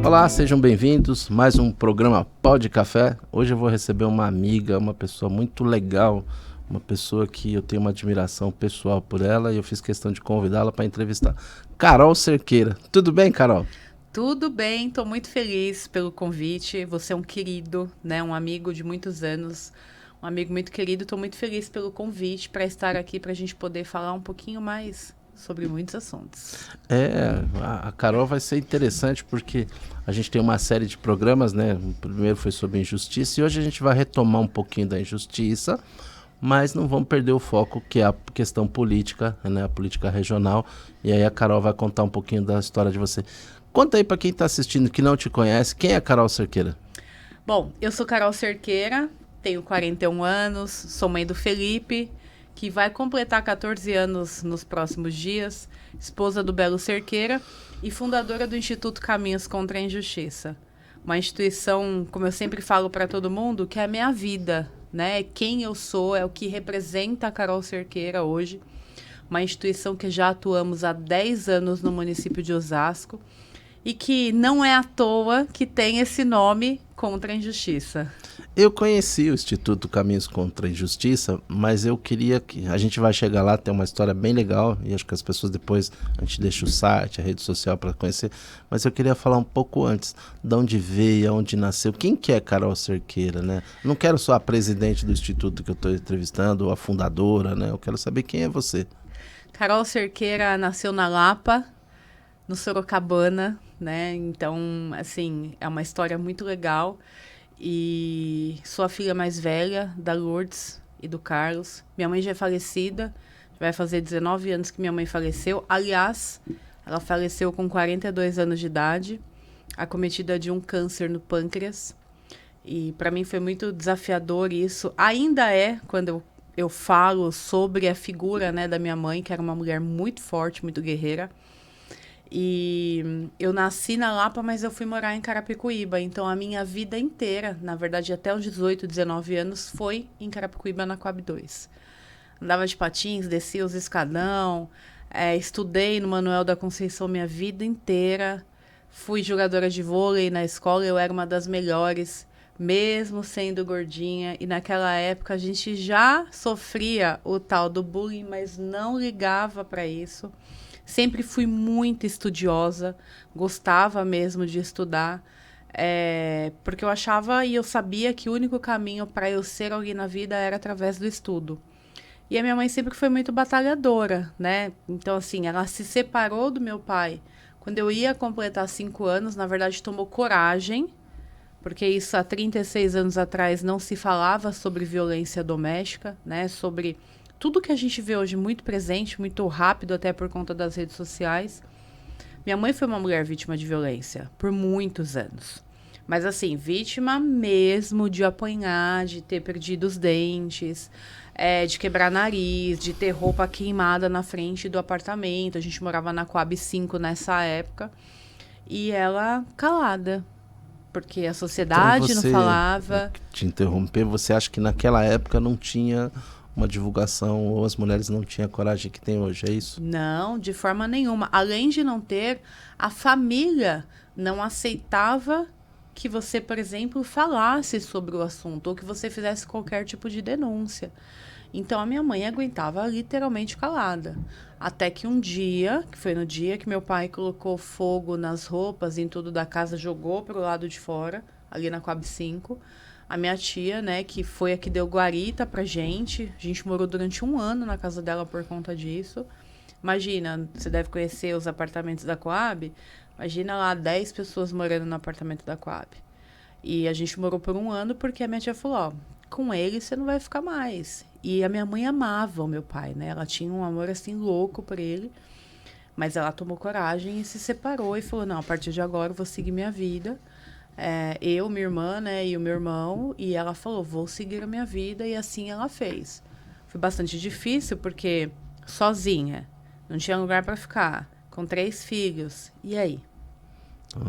Olá, sejam bem-vindos, mais um programa Pó de Café. Hoje eu vou receber uma amiga, uma pessoa muito legal, uma pessoa que eu tenho uma admiração pessoal por ela e eu fiz questão de convidá-la para entrevistar. Carol Cerqueira. Tudo bem, Carol? Tudo bem, estou muito feliz pelo convite. Você é um querido, né? Um amigo de muitos anos, um amigo muito querido. Estou muito feliz pelo convite para estar aqui, para a gente poder falar um pouquinho mais sobre muitos assuntos. A Carol vai ser interessante porque a gente tem uma série de programas, né? O primeiro foi sobre injustiça e hoje a gente vai retomar um pouquinho da injustiça, mas não vamos perder o foco que é a questão política, né? A política regional. E aí a Carol vai contar um pouquinho da história de você. Conta aí para quem está assistindo que não te conhece, quem é a Carol Cerqueira? Bom, eu sou Carol Cerqueira, tenho 41 anos, sou mãe do Felipe, que vai completar 14 anos nos próximos dias, esposa do Belo Cerqueira e fundadora do Instituto Caminhos contra a Injustiça. Uma instituição, como eu sempre falo para todo mundo, que é a minha vida, né? Quem eu sou, é o que representa a Carol Cerqueira hoje. Uma instituição que já atuamos há 10 anos no município de Osasco e que não é à toa que tem esse nome, Contra a Injustiça. Eu conheci o Instituto Caminhos contra a Injustiça, mas eu queria que... A gente vai chegar lá, tem uma história bem legal, e acho que as pessoas depois, a gente deixa o site, a rede social para conhecer, mas eu queria falar um pouco antes, de onde veio, onde nasceu, quem que é Carol Cerqueira, né? Não quero só a presidente do Instituto que eu estou entrevistando, ou a fundadora, né? Eu quero saber quem é você. Carol Cerqueira nasceu na Lapa, no Sorocabana, né? Então, assim, é uma história muito legal. E sou a filha mais velha da Lourdes e do Carlos. Minha mãe já é falecida, vai fazer 19 anos que minha mãe faleceu. Aliás, ela faleceu com 42 anos de idade, acometida de um câncer no pâncreas. E para mim foi muito desafiador isso. Ainda é, quando eu falo sobre a figura, né, da minha mãe, que era uma mulher muito forte, muito guerreira. E eu nasci na Lapa, mas eu fui morar em Carapicuíba. Então, a minha vida inteira, na verdade, até os 18, 19 anos, foi em Carapicuíba, na Coab 2. Andava de patins, descia os escadão, estudei no Manuel da Conceição minha vida inteira. Fui jogadora de vôlei na escola, eu era uma das melhores, mesmo sendo gordinha. E naquela época, a gente já sofria o tal do bullying, mas não ligava para isso. Sempre fui muito estudiosa, gostava mesmo de estudar, porque eu achava e eu sabia que o único caminho para eu ser alguém na vida era através do estudo. E a minha mãe sempre foi muito batalhadora, né? Então, assim, ela se separou do meu pai. Quando eu ia completar 5 anos, na verdade, tomou coragem, porque isso há 36 anos atrás não se falava sobre violência doméstica, né? Sobre tudo que a gente vê hoje muito presente, muito rápido, até por conta das redes sociais. Minha mãe foi uma mulher vítima de violência por muitos anos. Mas assim, vítima mesmo de apanhar, de ter perdido os dentes, de quebrar nariz, de ter roupa queimada na frente do apartamento. A gente morava na Coab 5 nessa época. E ela calada, porque a sociedade Então não falava. Te interromper, você acha que naquela época não tinha uma divulgação ou as mulheres não tinham a coragem que tem hoje, é isso? Não, de forma nenhuma. Além de não ter, a família não aceitava que você, por exemplo, falasse sobre o assunto ou que você fizesse qualquer tipo de denúncia. Então, a minha mãe aguentava literalmente calada. Até que um dia, que foi no dia que meu pai colocou fogo nas roupas, em tudo da casa, jogou para o lado de fora, ali na Coab 5, a minha tia, né, que foi a que deu guarita pra gente. A gente morou durante 1 ano na casa dela por conta disso. Imagina, você deve conhecer os apartamentos da Coab. Imagina lá 10 pessoas morando no apartamento da Coab. E a gente morou por 1 ano porque a minha tia falou, ó, com ele você não vai ficar mais. E a minha mãe amava o meu pai, né? Ela tinha um amor assim louco por ele. Mas ela tomou coragem e se separou e falou, não, a partir de agora eu vou seguir minha vida. Eu, minha irmã, né, e o meu irmão, e ela falou, vou seguir a minha vida, e assim ela fez. Foi bastante difícil, porque sozinha, não tinha lugar para ficar, com 3 filhos, e aí?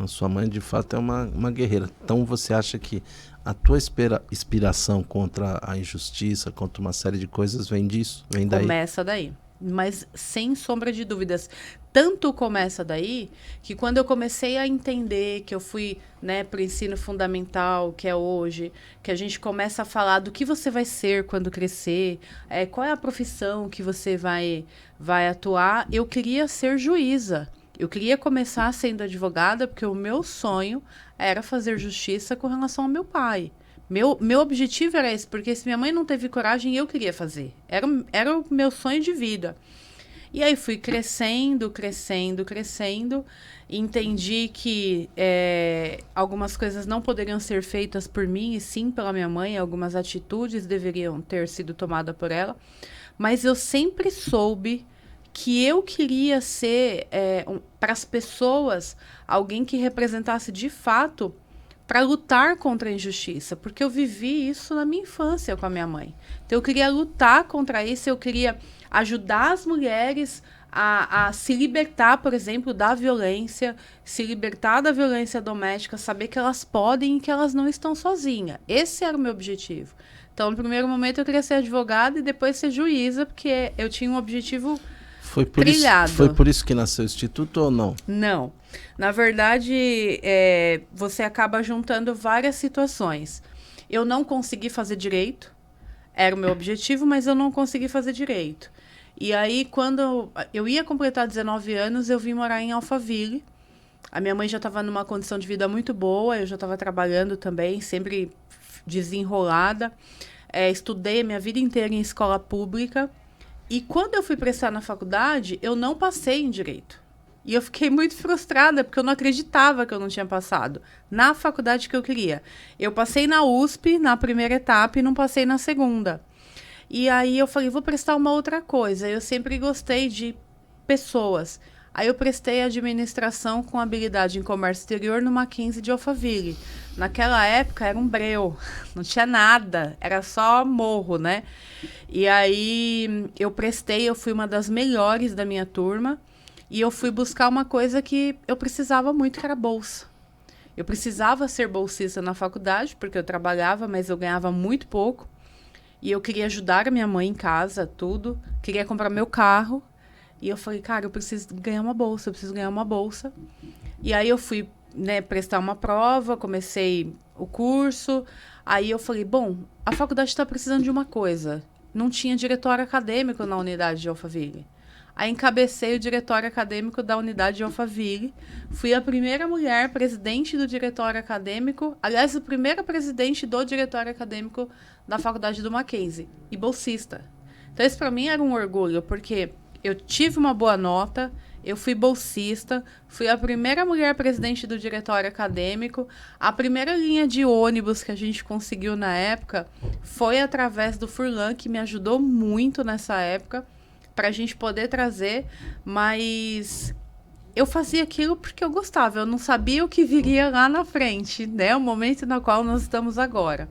A sua mãe, de fato, é uma guerreira. Então, você acha que a tua inspiração contra a injustiça, contra uma série de coisas, vem disso? Vem daí? Começa daí. Mas sem sombra de dúvidas. Tanto começa daí, que quando eu comecei a entender que eu fui, né, para o ensino fundamental, que é hoje, que a gente começa a falar do que você vai ser quando crescer, qual é a profissão que você vai atuar, eu queria ser juíza. Eu queria começar sendo advogada, porque o meu sonho era fazer justiça com relação ao meu pai. Meu objetivo era esse, porque se minha mãe não teve coragem, eu queria fazer. Era o meu sonho de vida. E aí fui crescendo, entendi que algumas coisas não poderiam ser feitas por mim, e sim pela minha mãe, algumas atitudes deveriam ter sido tomadas por ela, mas eu sempre soube que eu queria ser, para as pessoas, alguém que representasse de fato para lutar contra a injustiça, porque eu vivi isso na minha infância com a minha mãe. Então eu queria lutar contra isso, eu queria ajudar as mulheres a se libertar, por exemplo, da violência, se libertar da violência doméstica, saber que elas podem e que elas não estão sozinhas. Esse era o meu objetivo. Então, no primeiro momento, eu queria ser advogada e depois ser juíza, porque eu tinha um objetivo trilhado. Foi por isso que nasceu o Instituto ou não? Não. Na verdade, você acaba juntando várias situações. Eu não consegui fazer direito, era o meu objetivo, mas eu não consegui fazer direito. E aí, quando eu ia completar 19 anos, eu vim morar em Alphaville. A minha mãe já estava numa condição de vida muito boa, eu já estava trabalhando também, sempre desenrolada. Estudei a minha vida inteira em escola pública. E quando eu fui prestar na faculdade, eu não passei em direito. E eu fiquei muito frustrada, porque eu não acreditava que eu não tinha passado na faculdade que eu queria. Eu passei na USP, na primeira etapa, e não passei na segunda. E aí eu falei, vou prestar uma outra coisa. Eu sempre gostei de pessoas. Aí eu prestei administração com habilidade em comércio exterior no Mackenzie de Alphaville. Naquela época era um breu, não tinha nada, era só morro, né? E aí eu fui uma das melhores da minha turma. E eu fui buscar uma coisa que eu precisava muito, que era bolsa. Eu precisava ser bolsista na faculdade, porque eu trabalhava, mas eu ganhava muito pouco. E eu queria ajudar a minha mãe em casa, tudo. Queria comprar meu carro. E eu falei, cara, eu preciso ganhar uma bolsa, E aí eu fui, né, prestar uma prova, comecei o curso. Aí eu falei, bom, a faculdade está precisando de uma coisa. Não tinha diretório acadêmico na unidade de Alphaville. Aí encabecei o diretório acadêmico da unidade de Alphaville. Fui a primeira mulher presidente do diretório acadêmico. Aliás, a primeira presidente do diretório acadêmico da faculdade do Mackenzie. E bolsista. Então, isso para mim era um orgulho, porque eu tive uma boa nota, eu fui bolsista, fui a primeira mulher presidente do diretório acadêmico. A primeira linha de ônibus que a gente conseguiu na época foi através do Furlan, que me ajudou muito nessa época, para a gente poder trazer, mas eu fazia aquilo porque eu gostava, eu não sabia o que viria lá na frente, né? O momento no qual nós estamos agora.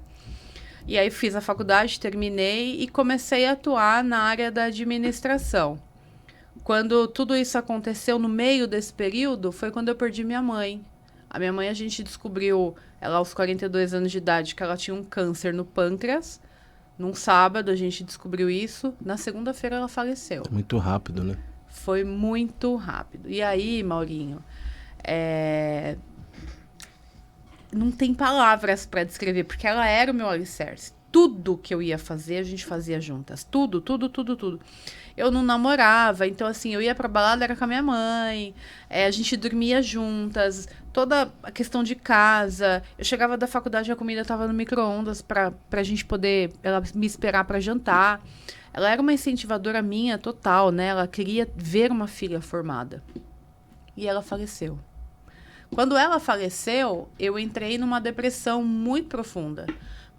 E aí fiz a faculdade, terminei e comecei a atuar na área da administração. Quando tudo isso aconteceu no meio desse período, foi quando eu perdi minha mãe. A minha mãe, a gente descobriu, ela aos 42 anos de idade, que ela tinha um câncer no pâncreas. Num sábado a gente descobriu isso. Na segunda-feira ela faleceu. Muito rápido, né? Foi muito rápido. E aí, Maurinho, não tem palavras para descrever, porque ela era o meu alicerce. Tudo que eu ia fazer, a gente fazia juntas. Tudo. Eu não namorava, então assim, eu ia pra balada, era com a minha mãe, a gente dormia juntas, toda a questão de casa. Eu chegava da faculdade, a comida estava no micro-ondas pra gente poder, ela me esperar para jantar. Ela era uma incentivadora minha total, né? Ela queria ver uma filha formada. E ela faleceu. Quando ela faleceu, eu entrei numa depressão muito profunda,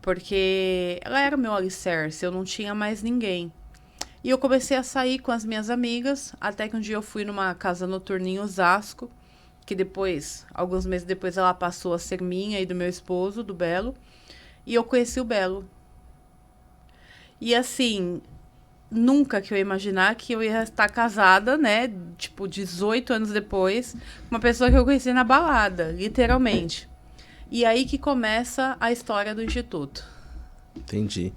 porque ela era o meu alicerce, eu não tinha mais ninguém. E eu comecei a sair com as minhas amigas, até que um dia eu fui numa casa noturna em Osasco, que depois, alguns meses depois, ela passou a ser minha e do meu esposo, do Belo, e eu conheci o Belo. E assim, nunca que eu ia imaginar que eu ia estar casada, né? Tipo, 18 anos depois, com uma pessoa que eu conheci na balada, literalmente. E aí que começa a história do Instituto. Entendi.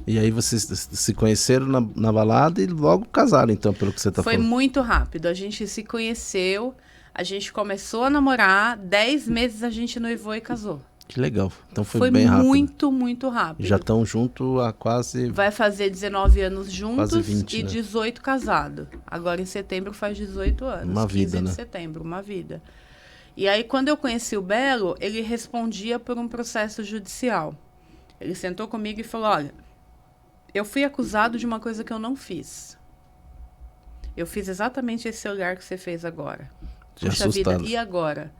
E aí vocês se conheceram na balada e logo casaram, então, pelo que você tá falando. Foi muito rápido. A gente se conheceu, a gente começou a namorar, 10 meses a gente noivou e casou. Que legal. Então foi bem rápido. Foi muito, muito rápido. Já estão juntos há quase... Vai fazer 19 anos juntos quase 20, e né? 18 casado. Agora em setembro faz 18 anos. Uma vida, 15 de né? setembro, uma vida. E aí, quando eu conheci o Belo, ele respondia por um processo judicial. Ele sentou comigo e falou, olha, eu fui acusado de uma coisa que eu não fiz. Eu fiz exatamente esse olhar que você fez agora. De Puxa vida, assustado. e agora?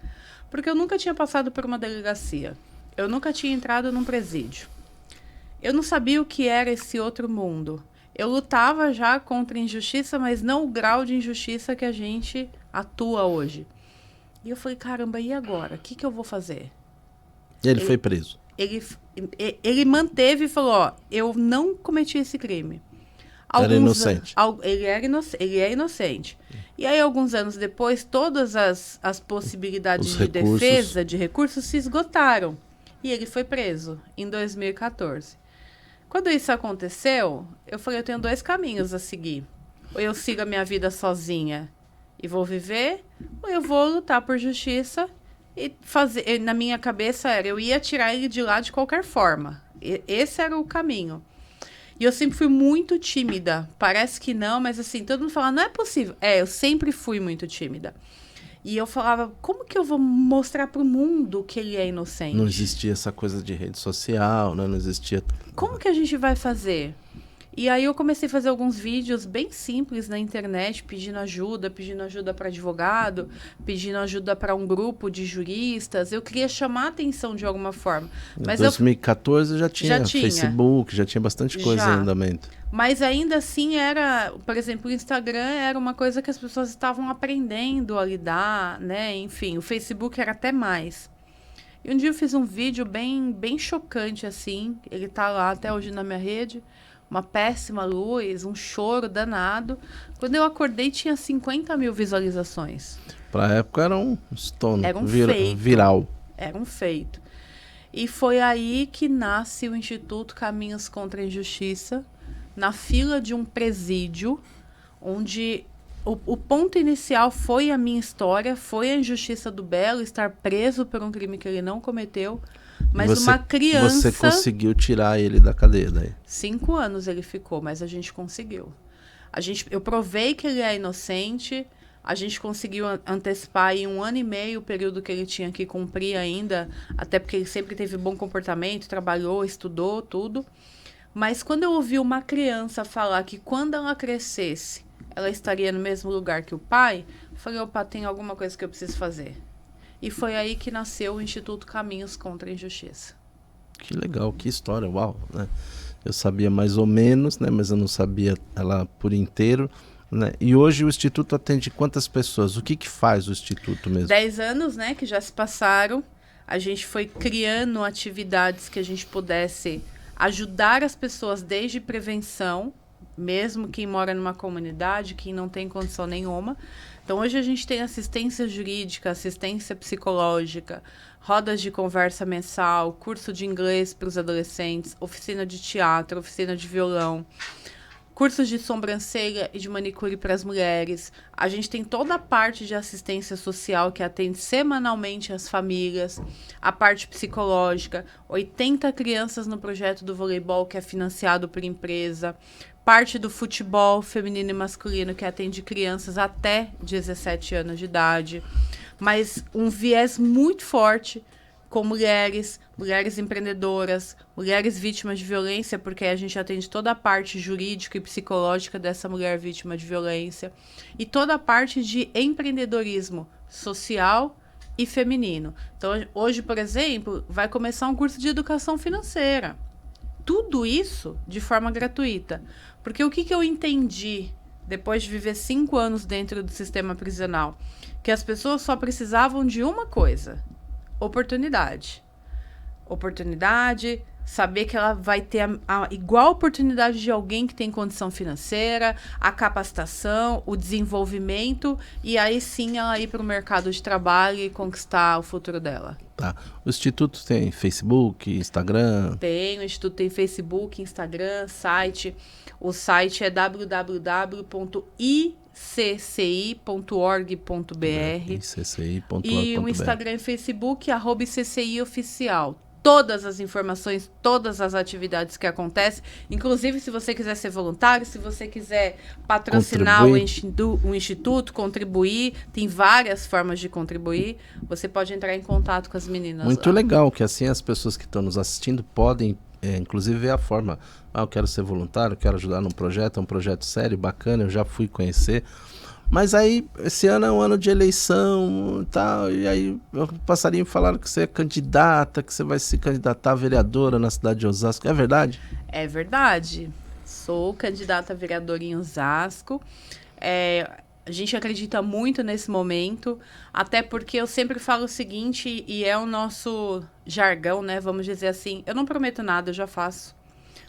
Porque eu nunca tinha passado por uma delegacia. Eu nunca tinha entrado num presídio. Eu não sabia o que era esse outro mundo. Eu lutava já contra a injustiça, mas não o grau de injustiça que a gente atua hoje. E eu falei, caramba, e agora? O que eu vou fazer? E ele foi preso. Ele manteve e falou, ó, eu não cometi esse crime. Era inocente. Ele é inocente. E aí, alguns anos depois, todas as possibilidades Os de recursos. defesa, de recursos, se esgotaram. E ele foi preso em 2014. Quando isso aconteceu, eu falei, eu tenho 2 caminhos a seguir. Ou eu sigo a minha vida sozinha e vou viver, ou eu vou lutar por justiça e fazer... Na minha cabeça era, eu ia tirar ele de lá de qualquer forma. Esse era o caminho. E eu sempre fui muito tímida. Parece que não, mas assim, todo mundo fala, não é possível. Eu sempre fui muito tímida. E eu falava, como que eu vou mostrar pro mundo que ele é inocente? Não existia essa coisa de rede social, né? Não existia... Como que a gente vai fazer? E aí eu comecei a fazer alguns vídeos bem simples na internet, pedindo ajuda para advogado, pedindo ajuda para um grupo de juristas. Eu queria chamar a atenção de alguma forma. Em 2014 já tinha Facebook, já tinha bastante coisa em andamento. Mas ainda assim era, por exemplo, o Instagram era uma coisa que as pessoas estavam aprendendo a lidar, né? Enfim, o Facebook era até mais. E um dia eu fiz um vídeo bem chocante, assim. Ele tá lá até hoje na minha rede. Uma péssima luz, um choro danado. Quando eu acordei, tinha 50 mil visualizações. Pra época era um estouro. Era um feito. Viral. Era um feito. E foi aí que nasce o Instituto Caminhos contra a Injustiça, na fila de um presídio, onde o ponto inicial foi a minha história, foi a injustiça do Belo, estar preso por um crime que ele não cometeu. Mas uma criança... Você conseguiu tirar ele da cadeia daí? 5 anos ele ficou, mas a gente conseguiu. Eu provei que ele é inocente, a gente conseguiu antecipar em 1 ano e meio o período que ele tinha que cumprir ainda, até porque ele sempre teve bom comportamento, trabalhou, estudou, tudo. Mas quando eu ouvi uma criança falar que quando ela crescesse, ela estaria no mesmo lugar que o pai, eu falei, opa, tem alguma coisa que eu preciso fazer. E foi aí que nasceu o Instituto Caminhos contra a Injustiça. Que legal, que história, uau, né? Eu sabia mais ou menos, né? Mas eu não sabia ela por inteiro, né? E hoje o Instituto atende quantas pessoas? O que faz o Instituto mesmo? 10 anos, né, que já se passaram. A gente foi criando atividades que a gente pudesse ajudar as pessoas desde prevenção, mesmo quem mora numa comunidade, quem não tem condição nenhuma. Então, hoje a gente tem assistência jurídica, assistência psicológica, rodas de conversa mensal, curso de inglês para os adolescentes, oficina de teatro, oficina de violão, cursos de sobrancelha e de manicure para as mulheres. A gente tem toda a parte de assistência social que atende semanalmente as famílias, a parte psicológica, 80 crianças no projeto do voleibol que é financiado por empresa, parte do futebol feminino e masculino que atende crianças até 17 anos de idade, mas um viés muito forte com mulheres empreendedoras, mulheres vítimas de violência, porque a gente atende toda a parte jurídica e psicológica dessa mulher vítima de violência, e toda a parte de empreendedorismo social e feminino. Então, hoje, por exemplo, vai começar um curso de educação financeira. Tudo isso de forma gratuita. Porque o que eu entendi depois de viver 5 anos dentro do sistema prisional? Que as pessoas só precisavam de uma coisa: oportunidade. Oportunidade, saber que ela vai ter a igual oportunidade de alguém que tem condição financeira, a capacitação, o desenvolvimento, e aí sim ela ir para o mercado de trabalho e conquistar o futuro dela. Tá. O Instituto tem Facebook, Instagram? Tem, o Instituto tem Facebook, Instagram, site. O site é www.icci.org.br. icci.org.br. E o Instagram e Facebook, @ICCIoficial. Todas as informações, todas as atividades que acontecem. Inclusive, se você quiser ser voluntário, se você quiser patrocinar o instituto, contribuir, tem várias formas de contribuir. Você pode entrar em contato com as meninas. Muito legal, que assim as pessoas que estão nos assistindo podem, inclusive, ver a forma. Eu quero ser voluntário, quero ajudar num projeto, é um projeto sério, bacana, eu já fui conhecer. Mas aí, esse ano é um ano de eleição e tal, e aí o passarinho falaram que você é candidata, que você vai se candidatar a vereadora na cidade de Osasco. É verdade? É verdade. Sou candidata a vereadora em Osasco. A gente acredita muito nesse momento, até porque eu sempre falo o seguinte, e é o nosso jargão, né? Vamos dizer assim, eu não prometo nada, eu já faço.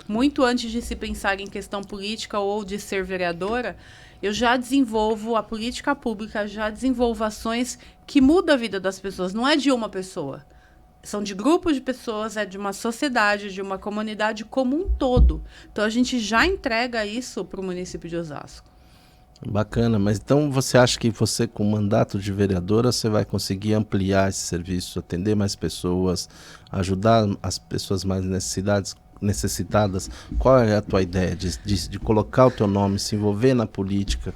Muito antes de se pensar em questão política ou de ser vereadora, eu já desenvolvo a política pública, já desenvolvo ações que mudam a vida das pessoas. Não é de uma pessoa. São de grupos de pessoas, é de uma sociedade, de uma comunidade como um todo. Então, a gente já entrega isso para o município de Osasco. Bacana, mas então você acha que você, com o mandato de vereadora, você vai conseguir ampliar esse serviço, atender mais pessoas, ajudar as pessoas mais necessitadas? Qual é a tua ideia de colocar o teu nome, se envolver na política?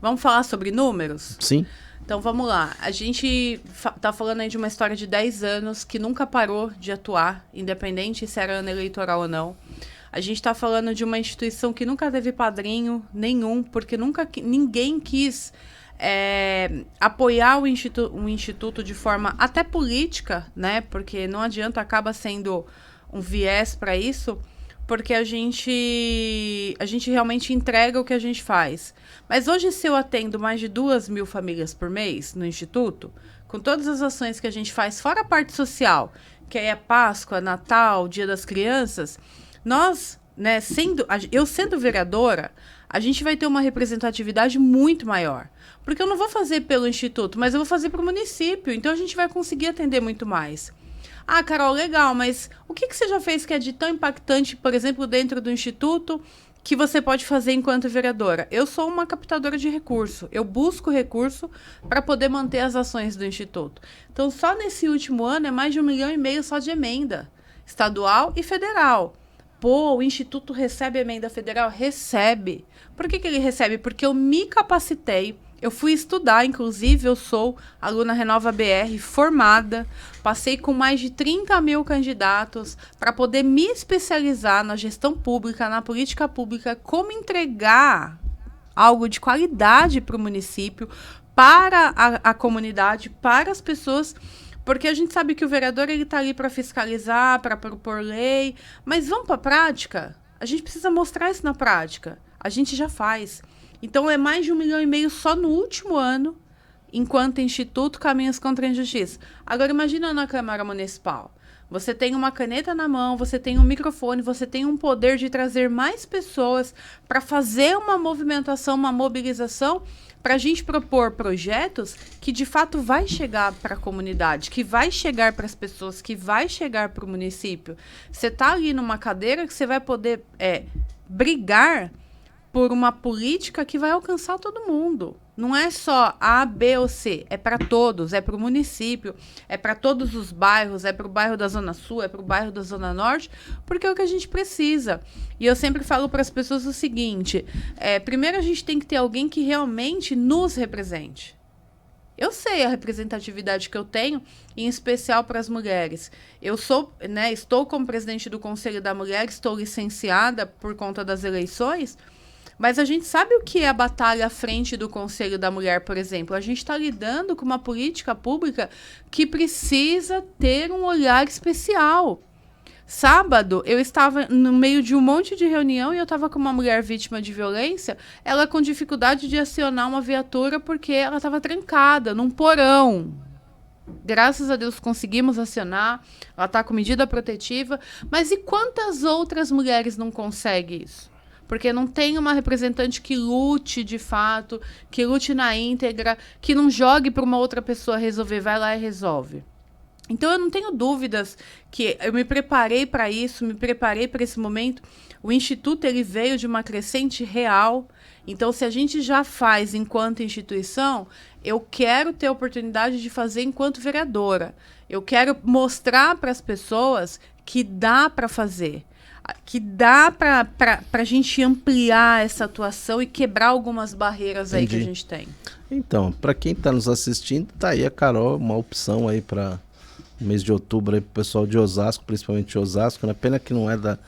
Vamos falar sobre números? Sim. Então vamos lá, a gente está falando aí de uma história de 10 anos que nunca parou de atuar, independente se era ano eleitoral ou não. A gente está falando de uma instituição que nunca teve padrinho nenhum, porque ninguém quis apoiar o instituto de forma até política, né? Porque não adianta, acaba sendo um viés para isso, porque a gente realmente entrega o que a gente faz. Mas hoje, se eu atendo mais de 2.000 famílias por mês no Instituto, com todas as ações que a gente faz, fora a parte social, que é Páscoa, Natal, Dia das Crianças, nós, né, eu sendo vereadora, a gente vai ter uma representatividade muito maior. Porque eu não vou fazer pelo Instituto, mas eu vou fazer para o município. Então, a gente vai conseguir atender muito mais. Ah, Carol, legal, mas o que você já fez que é de tão impactante, por exemplo, dentro do Instituto, que você pode fazer enquanto vereadora? Eu sou uma captadora de recurso. Eu busco recurso para poder manter as ações do Instituto. Então, só nesse último ano é mais de 1,5 milhão só de emenda, estadual e federal. Pô, o Instituto recebe emenda federal? Recebe. Por que ele recebe? Porque eu me capacitei. Eu fui estudar, inclusive, eu sou aluna Renova BR, formada, passei com mais de 30.000 candidatos para poder me especializar na gestão pública, na política pública, como entregar algo de qualidade para o município, para a comunidade, para as pessoas, porque a gente sabe que o vereador está ali para fiscalizar, para propor lei, mas vamos para a prática? A gente precisa mostrar isso na prática. A gente já faz. Então, é mais de 1,5 milhão só no último ano, enquanto Instituto Caminhos contra a Injustiça. Agora, imagina na Câmara Municipal. Você tem uma caneta na mão, você tem um microfone, você tem um poder de trazer mais pessoas para fazer uma movimentação, uma mobilização, para a gente propor projetos que, de fato, vai chegar para a comunidade, que vai chegar para as pessoas, que vai chegar para o município. Você está ali numa cadeira que você vai poder brigar por uma política que vai alcançar todo mundo. Não é só A, B ou C, é para todos, é para o município, é para todos os bairros, é para o bairro da Zona Sul, é para o bairro da Zona Norte, porque é o que a gente precisa. E eu sempre falo para as pessoas o seguinte, primeiro a gente tem que ter alguém que realmente nos represente. Eu sei a representatividade que eu tenho, em especial para as mulheres. Eu sou, né, estou como presidente do Conselho da Mulher, estou licenciada por conta das eleições, mas a gente sabe o que é a batalha à frente do Conselho da Mulher, por exemplo. A gente está lidando com uma política pública que precisa ter um olhar especial. Sábado, eu estava no meio de um monte de reunião e eu estava com uma mulher vítima de violência, ela com dificuldade de acionar uma viatura porque ela estava trancada num porão. Graças a Deus conseguimos acionar, ela está com medida protetiva, mas e quantas outras mulheres não conseguem isso? Porque não tem uma representante que lute de fato, que lute na íntegra, que não jogue para uma outra pessoa resolver, vai lá e resolve. Então eu não tenho dúvidas que eu me preparei para isso, me preparei para esse momento. O Instituto ele veio de uma crescente real. Então, se a gente já faz enquanto instituição, eu quero ter a oportunidade de fazer enquanto vereadora. Eu quero mostrar para as pessoas que dá para fazer, que dá para a gente ampliar essa atuação e quebrar algumas barreiras aí que a gente tem. Então, para quem está nos assistindo, tá aí a Carol, uma opção aí para o mês de outubro aí para o pessoal de Osasco, principalmente de Osasco, né? Pena que não é da...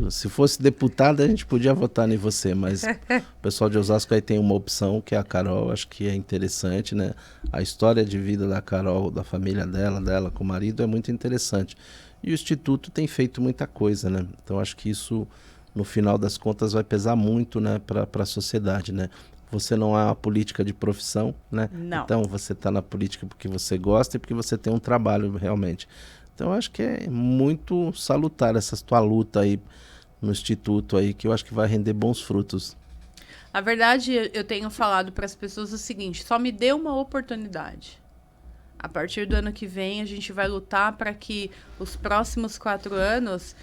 Se fosse deputada, a gente podia votar em você, mas o pessoal de Osasco aí tem uma opção, que é a Carol, acho que é interessante, né? A história de vida da Carol, da família dela com o marido, é muito interessante. E o Instituto tem feito muita coisa, né? Então, acho que isso, no final das contas, vai pesar muito, né, para a sociedade, né? Você não é uma política de profissão, né? Não. Então, você está na política porque você gosta e porque você tem um trabalho, realmente. Então, eu acho que é muito salutar essa tua luta aí no Instituto aí, que eu acho que vai render bons frutos. A verdade, eu tenho falado para as pessoas o seguinte, só me dê uma oportunidade. A partir do ano que vem, a gente vai lutar para que os próximos 4 anos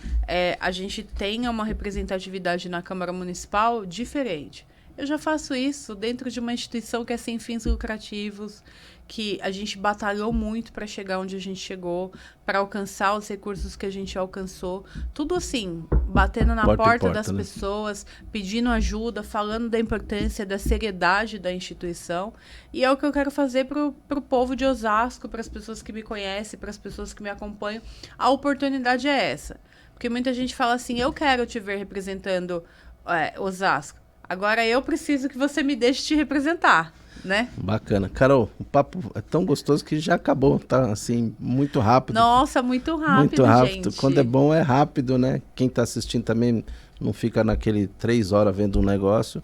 a gente tenha uma representatividade na Câmara Municipal diferente. Eu já faço isso dentro de uma instituição que é sem fins lucrativos, que a gente batalhou muito para chegar onde a gente chegou, para alcançar os recursos que a gente alcançou. Tudo assim, batendo na porta das pessoas, pedindo ajuda, falando da importância, da seriedade da instituição. E é o que eu quero fazer para o povo de Osasco, para as pessoas que me conhecem, para as pessoas que me acompanham. A oportunidade é essa. Porque muita gente fala assim, eu quero te ver representando Osasco. Agora eu preciso que você me deixe te representar, né? Bacana. Carol, o papo é tão gostoso que já acabou, tá? Assim, muito rápido. Nossa, muito rápido, muito rápido. Gente. Quando é bom, é rápido, né? Quem tá assistindo também não fica naquele 3 horas vendo um negócio.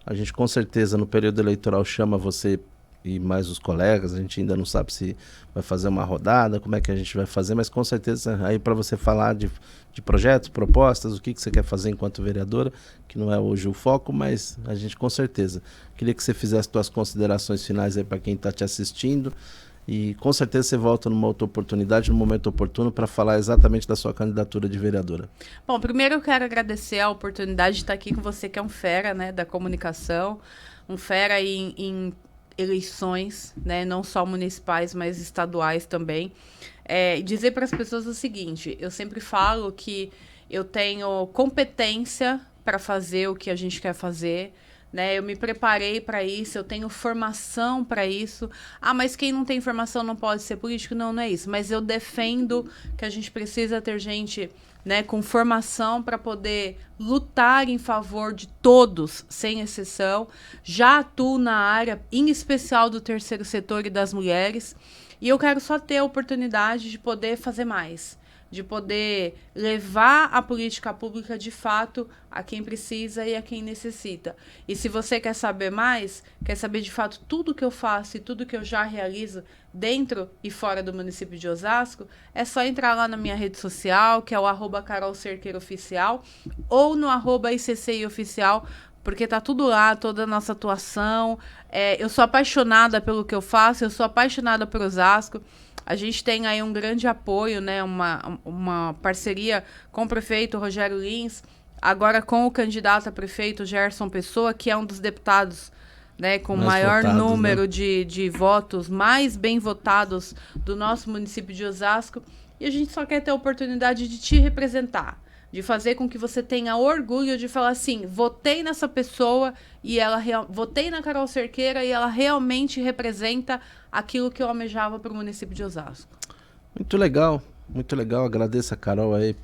A gente, com certeza, no período eleitoral chama você e mais os colegas. A gente ainda não sabe se vai fazer uma rodada, como é que a gente vai fazer, mas com certeza aí para você falar de projetos, propostas, o que você quer fazer enquanto vereadora, que não é hoje o foco, mas a gente com certeza. Queria que você fizesse suas considerações finais aí para quem está te assistindo e com certeza você volta numa outra oportunidade, no momento oportuno, para falar exatamente da sua candidatura de vereadora. Bom, primeiro eu quero agradecer a oportunidade de estar aqui com você, que é um fera, né, da comunicação, um fera em eleições, né, não só municipais, mas estaduais também. Dizer para as pessoas o seguinte, eu sempre falo que eu tenho competência para fazer o que a gente quer fazer, né? Eu me preparei para isso, eu tenho formação para isso. Ah, mas quem não tem formação não pode ser político? Não, não é isso. Mas eu defendo que a gente precisa ter gente, né, com formação para poder lutar em favor de todos, sem exceção. Já atuo na área, em especial do terceiro setor e das mulheres. E eu quero só ter a oportunidade de poder fazer mais, de poder levar a política pública de fato a quem precisa e a quem necessita. E se você quer saber mais, quer saber de fato tudo que eu faço e tudo que eu já realizo dentro e fora do município de Osasco, é só entrar lá na minha rede social, que é o @carolcerqueiraoficial, ou no @ICCIoficial, porque tá tudo lá, toda a nossa atuação. Eu sou apaixonada pelo que eu faço, eu sou apaixonada por Osasco. A gente tem aí um grande apoio, né, uma parceria com o prefeito Rogério Lins, agora com o candidato a prefeito Gerson Pessoa, que é um dos deputados, né, com o maior número, né, de votos, mais bem votados do nosso município de Osasco. E a gente só quer ter a oportunidade de te representar, de fazer com que você tenha orgulho de falar assim, votei nessa pessoa e votei na Carol Cerqueira e ela realmente representa aquilo que eu almejava para o município de Osasco. Muito legal, muito legal. Agradeço a Carol aí,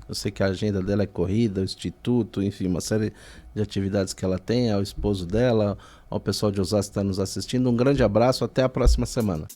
eu sei que a agenda dela é corrida, o instituto, enfim, uma série de atividades que ela tem, ao esposo dela, ao pessoal de Osasco que está nos assistindo. Um grande abraço, até a próxima semana.